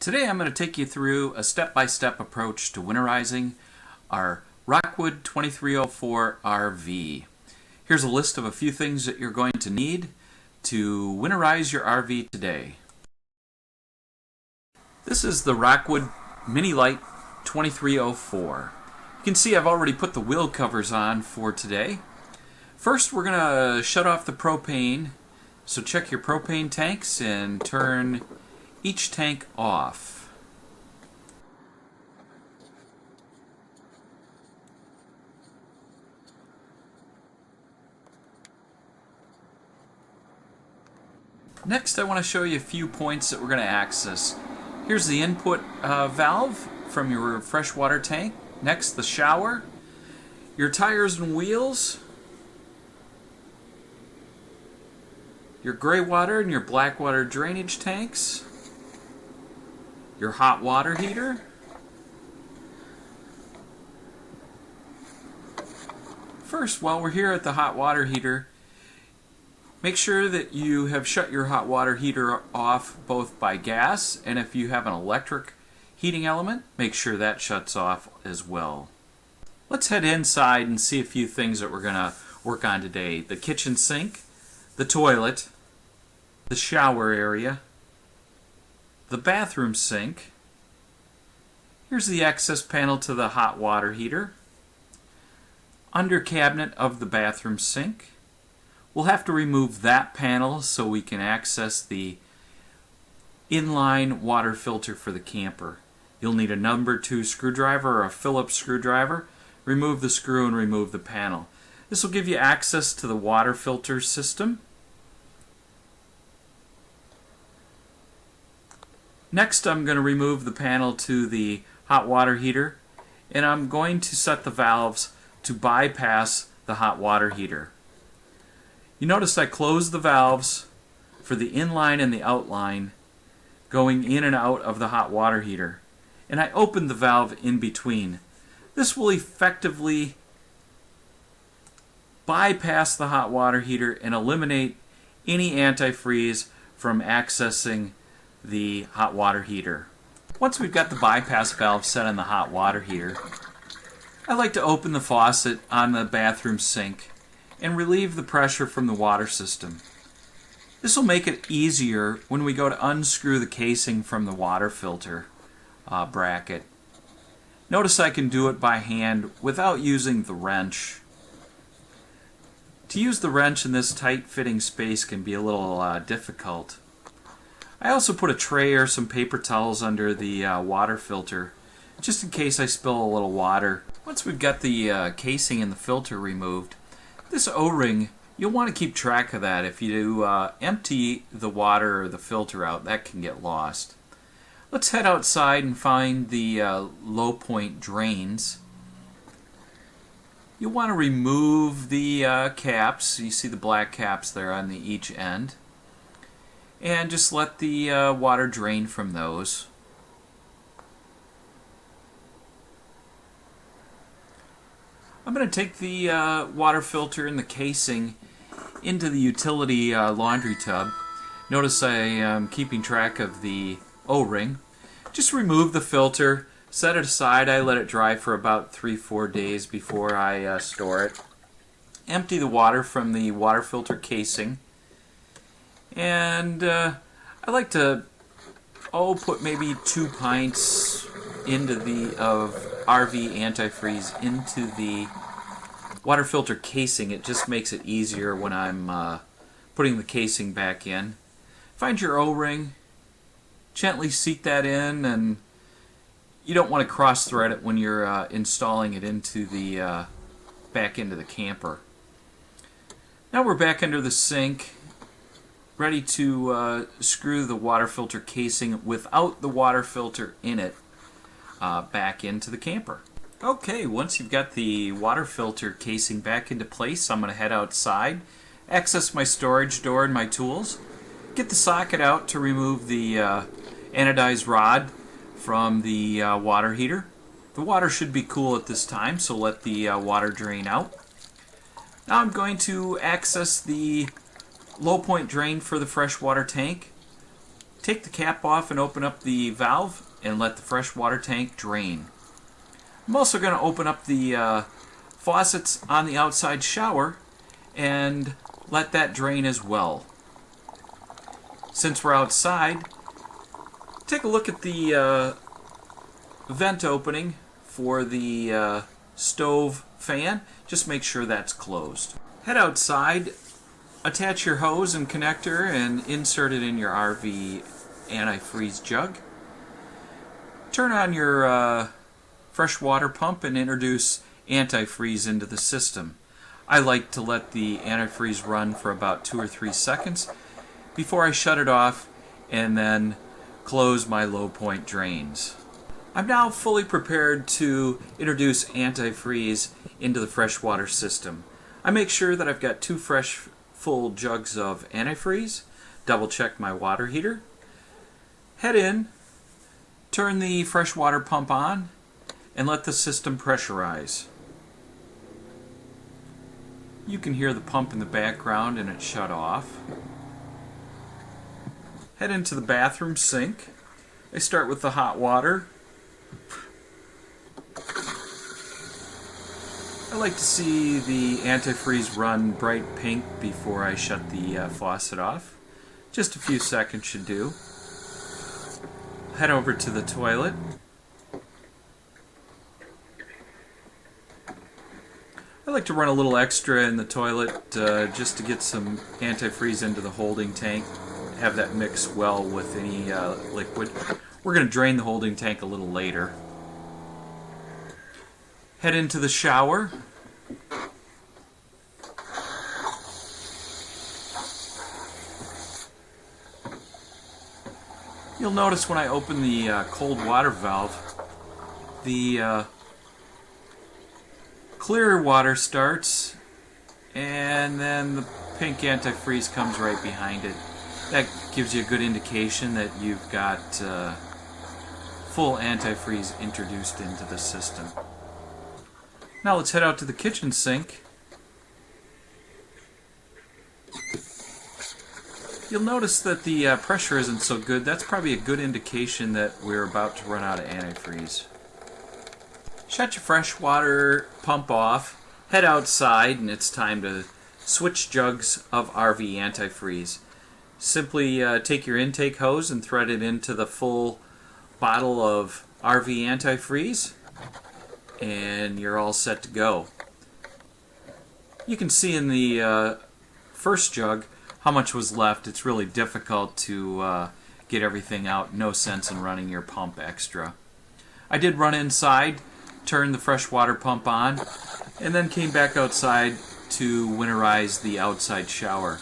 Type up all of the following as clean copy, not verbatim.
Today I'm going to take you through a step-by-step approach to winterizing our Rockwood 2304 RV. Here's a list of a few things that you're going to need to winterize your RV today. This is the Rockwood Mini Lite 2304. You can see I've already put the wheel covers on for today. First we're going to shut off the propane, so check your propane tanks and turn each tank off. Next, I want to show you a few points that we're going to access. Here's the input valve from your freshwater tank. Next, the shower, your tires and wheels, your gray water and your black water drainage tanks, your hot water heater, first, while we're here at the hot water heater, make sure that you have shut your hot water heater off both by gas, and if you have an electric heating element, make sure that shuts off as well. Let's head inside and see a few things that we're going to work on today. The kitchen sink, the toilet, the shower area, the bathroom sink. Here's the access panel to the hot water heater. Under cabinet of the bathroom sink. We'll have to remove that panel so we can access the inline water filter for the camper. You'll need a number 2 screwdriver or a Phillips screwdriver. Remove the screw and remove the panel. This will give you access to the water filter system. Next, I'm going to remove the panel to the hot water heater, and I'm going to set the valves to bypass the hot water heater. You notice I closed the valves for the inline and the outline going in and out of the hot water heater, and I opened the valve in between. This will effectively bypass the hot water heater and eliminate any antifreeze from accessing the hot water heater. Once we've got the bypass valve set on the hot water heater, I like to open the faucet on the bathroom sink and relieve the pressure from the water system. This will make it easier when we go to unscrew the casing from the water filter bracket. Notice I can do it by hand without using the wrench. To use the wrench in this tight fitting space can be a little difficult. I also put a tray or some paper towels under the water filter, just in case I spill a little water. Once we've got the casing and the filter removed, this O-ring, you'll want to keep track of that. If you empty the water or the filter out, that can get lost. Let's head outside and find the low point drains. You'll want to remove the caps. You see the black caps there on each end. And just let the water drain from those. I'm going to take the water filter and the casing into the utility laundry tub. Notice I am keeping track of the O-ring. Just remove the filter, set it aside. I let it dry for about 3-4 days before I store it. Empty the water from the water filter casing. And I like to put maybe 2 pints into of RV antifreeze into the water filter casing. It just makes it easier when I'm putting the casing back in. Find your O-ring, gently seat that in, and you don't want to cross thread it when you're installing it into the back into the camper. Now we're back under the sink, ready to screw the water filter casing without the water filter in it back into the camper. Okay, once you've got the water filter casing back into place, I'm going to head outside, access my storage door and my tools, get the socket out to remove the anodized rod from the water heater. The water should be cool at this time, so let the water drain out. Now I'm going to access the low point drain for the freshwater tank. Take the cap off and open up the valve and let the fresh water tank drain. I'm also going to open up the faucets on the outside shower and let that drain as well. Since we're outside, take a look at the vent opening for the stove fan. Just make sure that's closed. Head outside, attach your hose and connector and insert it in your RV antifreeze jug. Turn on your fresh water pump and introduce antifreeze into the system. I like to let the antifreeze run for about 2 or 3 seconds before I shut it off and then close my low point drains. I'm now fully prepared to introduce antifreeze into the freshwater system. I make sure that I've got 2 fresh full jugs of antifreeze, double check my water heater, head in, turn the freshwater pump on, and let the system pressurize. You can hear the pump in the background and it shut off. Head into the bathroom sink. I start with the hot water. I like to see the antifreeze run bright pink before I shut the faucet off. Just a few seconds should do. Head over to the toilet. I like to run a little extra in the toilet just to get some antifreeze into the holding tank, have that mix well with any liquid. We're going to drain the holding tank a little later. Head into the shower. You'll notice when I open the cold water valve, the clear water starts, and then the pink antifreeze comes right behind it. That gives you a good indication that you've got full antifreeze introduced into the system. Now let's head out to the kitchen sink. You'll notice that the pressure isn't so good. That's probably a good indication that we're about to run out of antifreeze. Shut your freshwater pump off, head outside, and it's time to switch jugs of RV antifreeze. Simply take your intake hose and thread it into the full bottle of RV antifreeze, and you're all set to go. You can see in the first jug how much was left. It's really difficult to get everything out. No sense in running your pump extra. I did run inside, turn the freshwater pump on, and then came back outside to winterize the outside shower.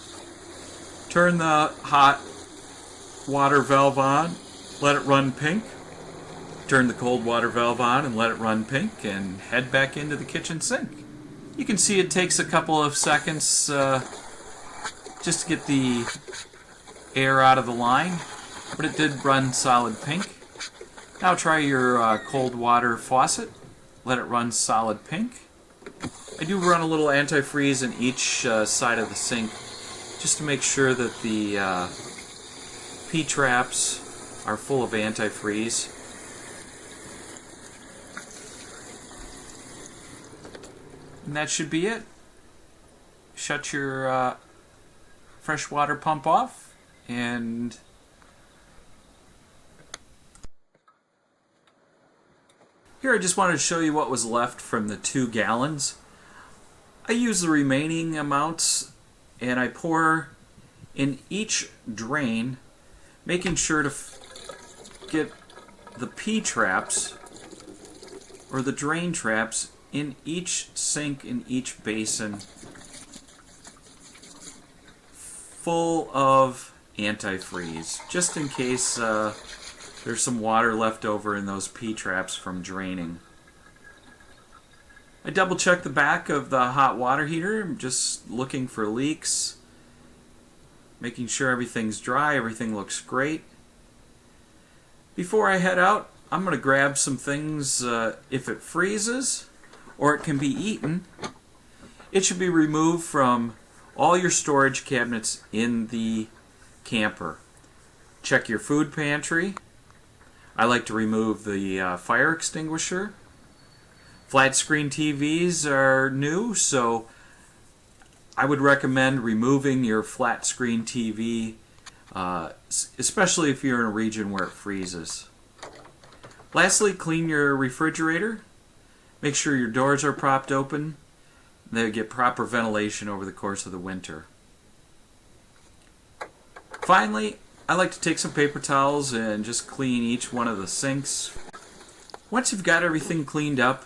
Turn the hot water valve on, let it run pink. Turn the cold water valve on and let it run pink, and head back into the kitchen sink. You can see it takes a couple of seconds just to get the air out of the line, but it did run solid pink. Now try your cold water faucet. Let it run solid pink. I do run a little antifreeze in each side of the sink just to make sure that the P-traps are full of antifreeze. And that should be it. Shut your freshwater pump off, and here I just wanted to show you what was left from the 2 gallons. I use the remaining amounts and I pour in each drain, making sure to get the P-traps or the drain traps in each sink, in each basin, full of antifreeze, just in case there's some water left over in those P-traps from draining. I double check the back of the hot water heater. I'm just looking for leaks, making sure everything's dry, everything looks great. Before I head out, I'm going to grab some things. If it freezes or it can be eaten, it should be removed from all your storage cabinets in the camper. Check your food pantry. I like to remove the fire extinguisher. Flat screen TVs are new, so I would recommend removing your flat screen TV, especially if you're in a region where it freezes. Lastly, clean your refrigerator. Make sure your doors are propped open. They get proper ventilation over the course of the winter. Finally, I like to take some paper towels and just clean each one of the sinks. Once you've got everything cleaned up,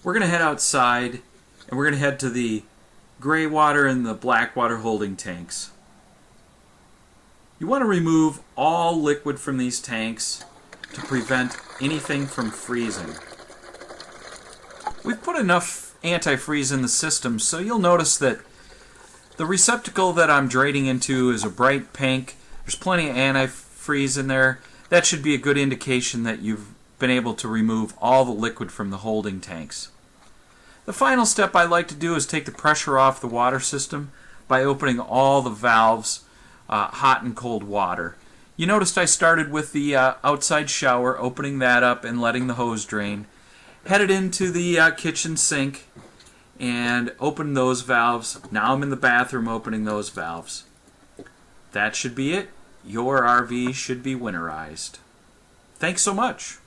we're going to head outside and we're going to head to the gray water and the black water holding tanks. You want to remove all liquid from these tanks to prevent anything from freezing. We've put enough antifreeze in the system, so you'll notice that the receptacle that I'm draining into is a bright pink. There's plenty of antifreeze in there. That should be a good indication that you've been able to remove all the liquid from the holding tanks. The final step I like to do is take the pressure off the water system by opening all the valves, hot and cold water. You noticed I started with the outside shower, opening that up and letting the hose drain. Headed into the kitchen sink and opened those valves. Now I'm in the bathroom opening those valves. That should be it. Your RV should be winterized. Thanks so much.